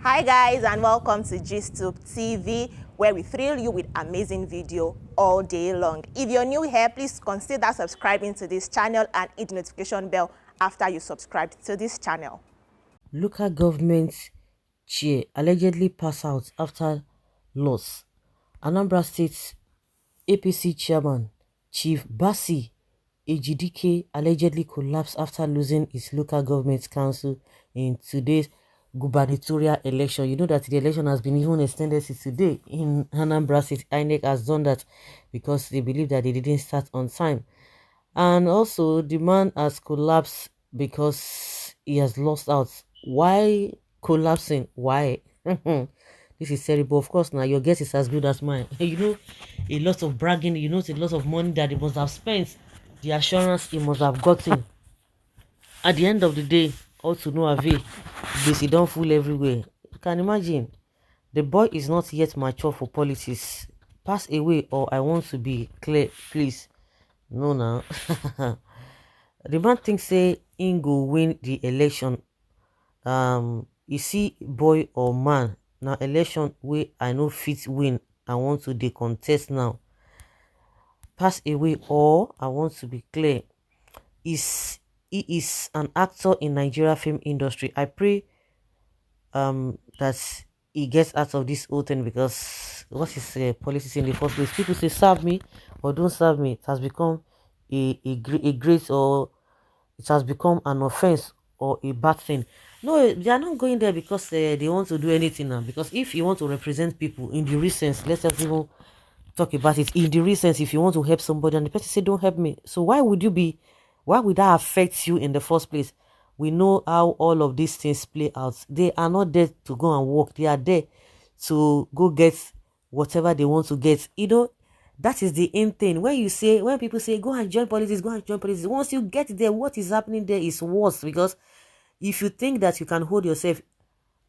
Hi guys, and welcome to GISTUBE TV, where we thrill you with amazing video all day long. If you're new here, please consider subscribing to this channel and hit the notification bell after you subscribe to this channel. Local government chair allegedly pass out after loss. Anambra State APC chairman Chief Basi Ejidike allegedly collapsed after losing his local government council in today's gubernatorial election. You know that the election has been even extended to today in Anambra State. INEC has done that because they believe that they didn't start on time. And also, the man has collapsed because he has lost out. Why collapsing? Why? This is terrible. Of course, now your guess is as good as mine. You know, a lot of bragging, you know, a lot of money that he must have spent, the assurance he must have gotten. At the end of the day, all to no avail, they don't fool everywhere. You can imagine, the boy is not yet mature for politics. Pass away, or I want to be clear, please. No, now. The man thinks say he go win the election. You see, boy or man, now election where I know fit win. I want to dey contest now. Pass away, or I want to be clear. He is an actor in Nigeria film industry. I pray that he gets out of this whole thing, because what is politics in the first place? People say serve me or don't serve me. It has become a great, or it has become an offense or a bad thing. No, they are not going there because they want to do anything now. Because if you want to represent people in the recent, let's just even talk about it in the recent. If you want to help somebody and the person say don't help me, so why would that affect you in the first place? We know how all of these things play out. They are not there to go and work. They are there to go get whatever they want to get. You know, that is the end thing. When people say go and join politics, go and join politics, once you get there, what is happening there is worse. Because if you think that you can hold yourself,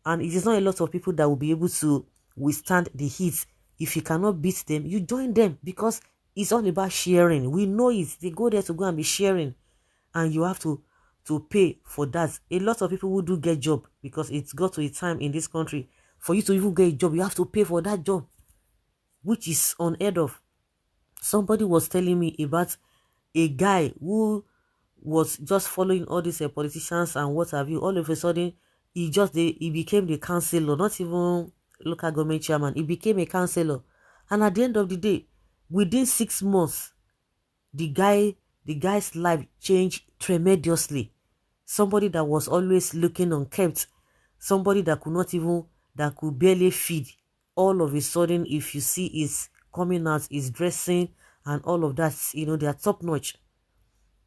and it is not a lot of people that will be able to withstand the heat, if you cannot beat them, you join them, because it's all about sharing. We know it. They go there to go and be sharing, and you have to pay for that. A lot of people who do get job, because it's got to a time in this country, for you to even get a job, you have to pay for that job, which is unheard of. Somebody was telling me about a guy who was just following all these politicians and what have you. All of a sudden, he became the councillor, not even local government chairman. He became a councillor, and at the end of the day, within 6 months, the guy's life changed tremendously. Somebody that was always looking unkempt, somebody that could barely feed, all of a sudden, if you see his coming out, his dressing and all of that, you know, they are top notch.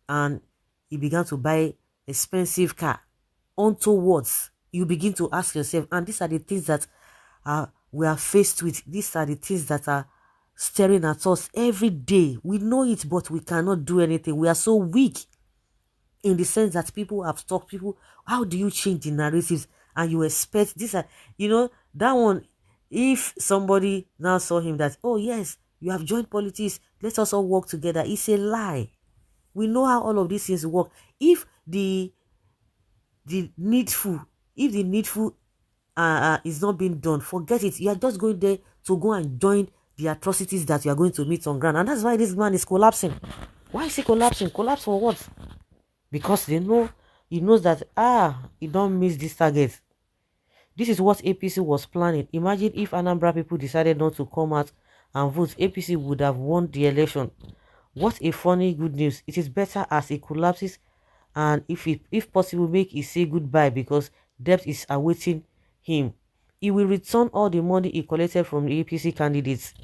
And he began to buy expensive car. Onwards, you begin to ask yourself, and these are the things that we are faced with. These are the things that are staring at us every day. We know it, but we cannot do anything. We are so weak, in the sense that people have talked. People, how do you change the narratives? And you expect this, you know, that one. If somebody now saw him that, oh yes, you have joined politics, let us all work together, it's a lie. We know how all of these things work. If the needful is not being done, forget it. You are just going there to go and join the atrocities that you are going to meet on ground. And that's why this man is collapsing. Why is he collapsing? Collapse for what? Because he knows that he don't miss this target. This is what APC was planning. Imagine if Anambra people decided not to come out and vote, APC would have won the election. What a funny good news. It is better as he collapses, and if possible, make he say goodbye, because debt is awaiting him. He will return all the money he collected from the APC candidates.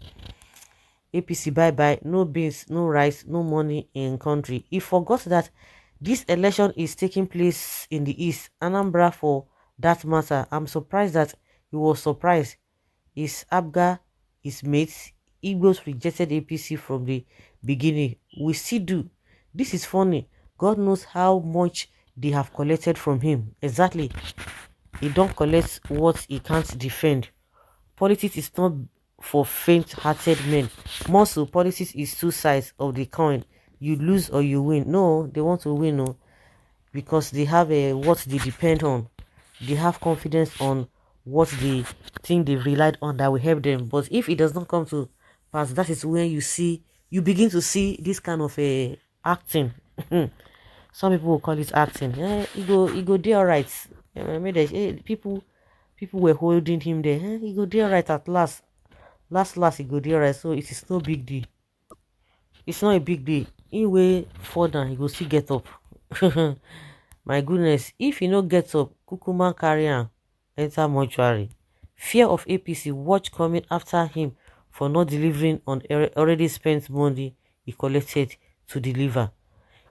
APC bye-bye, no beans, no rice, no money in country. He forgot that this election is taking place in the East, Anambra for that matter. I'm surprised that he was surprised. His Abga, his mates, Igbos rejected APC from the beginning. We still do. This is funny. God knows how much they have collected from him. Exactly. He don't collect what he can't defend. Politics is not for faint-hearted men. More so, politics is two sides of the coin. You lose or you win. No, they want to win, no, because they have what they depend on. They have confidence on what they think they've relied on that will help them. But if it does not come to pass, that is when you begin to see this kind of a acting. Some people will call it acting. He go there all right. People were holding him there. He go there all right at last. Last he go there all right. So it is no big deal. It's not a big deal. In way further, he go still get up. My goodness, if he no get up, kukuma carry am enter mortuary. Fear of APC watch coming after him for not delivering on already spent money he collected to deliver.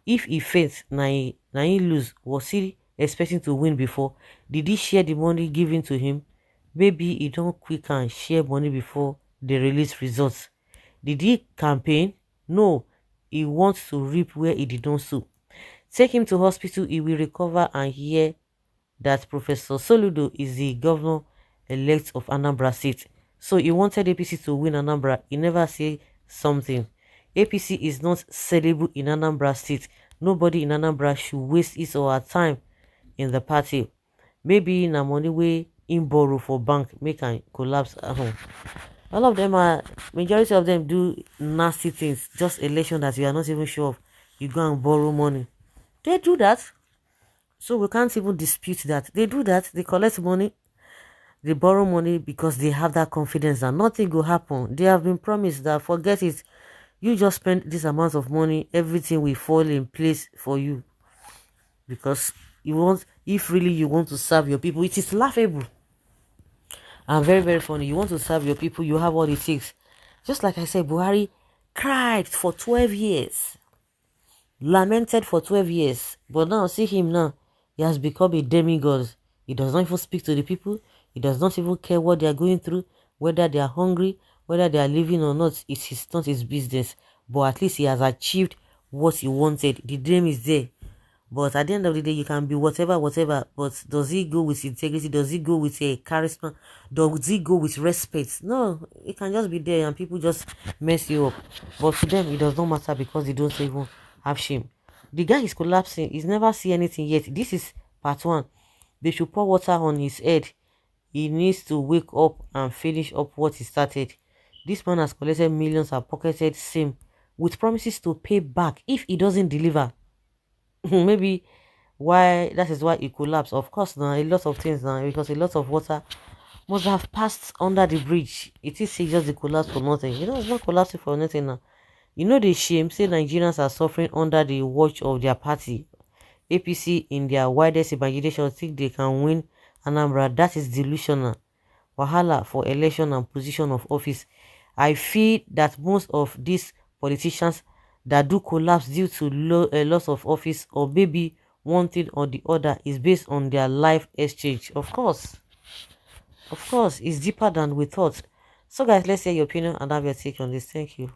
If he faints, na he lose. Was he expecting to win before? Did he share the money given to him? Maybe he don't quick and share money before they release results. Did he campaign? No, he wants to reap where he did not sow. Take him to hospital, he will recover and hear that Professor Soludo is the governor-elect of Anambra State. So he wanted APC to win Anambra. He never say something. APC is not sellable in Anambra State. Nobody in Anambra should waste his or her time in the party. Maybe na money wey in borrow for bank make and collapse at home. All of them are, majority of them do nasty things. Just election that you are not even sure of. You go and borrow money. They do that. So we can't even dispute that. They do that. They collect money. They borrow money because they have that confidence that nothing will happen. They have been promised that forget it. You just spend this amount of money, everything will fall in place for you. Because if really you want to serve your people, it is laughable. And very, very funny. You want to serve your people, you have what it takes. Just like I said, Buhari cried for 12 years. Lamented for 12 years. But now, see him now. He has become a demigod. He does not even speak to the people. He does not even care what they are going through. Whether they are hungry, whether they are living or not, it is not his business. But at least he has achieved what he wanted. The dream is there. But at the end of the day, you can be whatever. But does he go with integrity? Does he go with a charisma? Does he go with respect? No, it can just be there and people just mess you up. But to them, it does not matter because they don't even have shame. The guy is collapsing. He's never seen anything yet. This is part 1. They should pour water on his head. He needs to wake up and finish up what he started. This man has collected millions and pocketed same with promises to pay back if he doesn't deliver. Maybe that is why he collapsed. Of course, now a lot of things now because a lot of water must have passed under the bridge. It is just the collapse for nothing. It's not collapsing for nothing now. The shame say Nigerians are suffering under the watch of their party. APC in their widest imagination think they can win Anambra. That is delusional. Wahala for election and position of office. I feel that most of these politicians that do collapse due to loss of office or maybe one thing or the other is based on their life exchange. Of course, it's deeper than we thought. So guys, let's hear your opinion and have your take on this. Thank you.